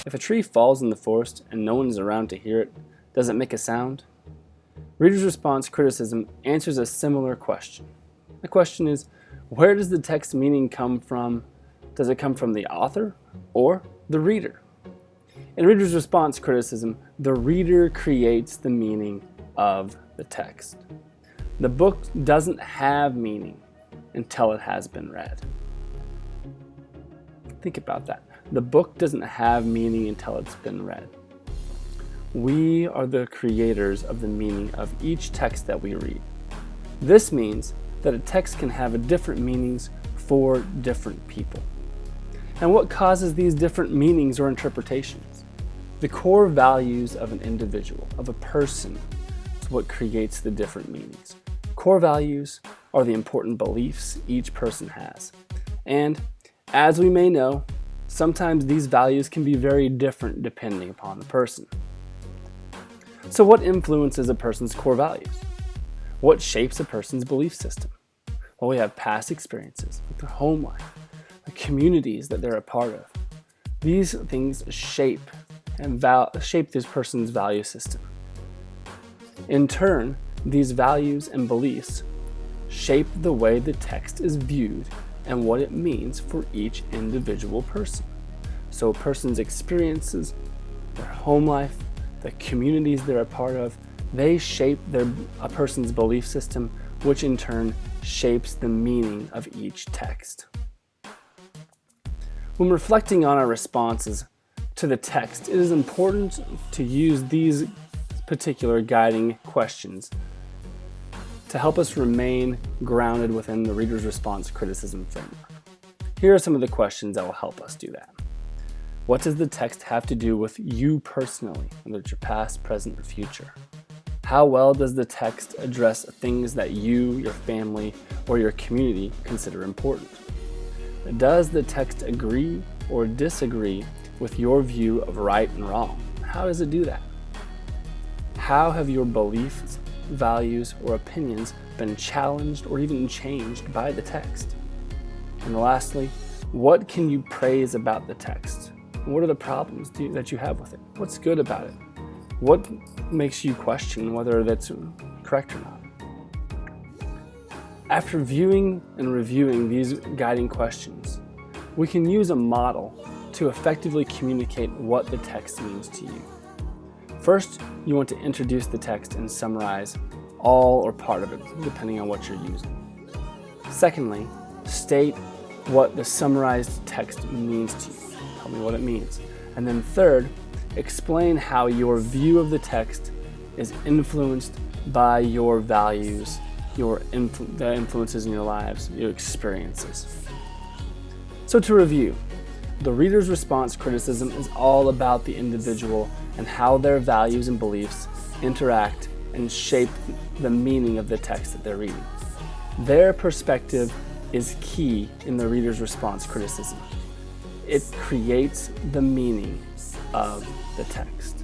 If a tree falls in the forest and no one is around to hear it, does it make a sound? Reader's Response Criticism answers a similar question. The question is, where does the text meaning come from? Does it come from the author or the reader? In Reader's Response Criticism, the reader creates the meaning of the text. The book doesn't have meaning until it has been read. Think about that. The book doesn't have meaning until it's been read. We are the creators of the meaning of each text that we read. This means that a text can have different meanings for different people. And what causes these different meanings or interpretations? The core values of an individual, of a person, is what creates the different meanings. Core values are the important beliefs each person has. And as we may know, sometimes these values can be very different depending upon the person. So what influences a person's core values? What shapes a person's belief system? Well, we have past experiences, like their home life, the communities that they're a part of. These things shape this person's value system. In turn, these values and beliefs shape the way the text is viewed and what it means for each individual person. So a person's experiences, their home life, the communities they're a part of, they shape a person's belief system, which in turn shapes the meaning of each text. When reflecting on our responses to the text, it is important to use these particular guiding questions to help us remain grounded within the Reader's Response Criticism framework. Here are some of the questions that will help us do that. What does the text have to do with you personally, whether it's your past, present, or future? How well does the text address things that you, your family, or your community consider important? Does the text agree or disagree with your view of right and wrong? How does it do that? How have your beliefs, values, or opinions been challenged or even changed by the text? And lastly, what can you praise about the text? What are the problems that you have with it? What's good about it? What makes you question whether that's correct or not? After viewing and reviewing these guiding questions, we can use a model to effectively communicate what the text means to you. First, you want to introduce the text and summarize all or part of it, depending on what you're using. Secondly, state what the summarized text means to you. Tell me what it means. And then third, explain how your view of the text is influenced by your values, the influences in your lives, your experiences. So to review, the Reader's Response Criticism is all about the individual and how their values and beliefs interact and shape the meaning of the text that they're reading. Their perspective is key in the Reader's Response Criticism. It creates the meaning of the text.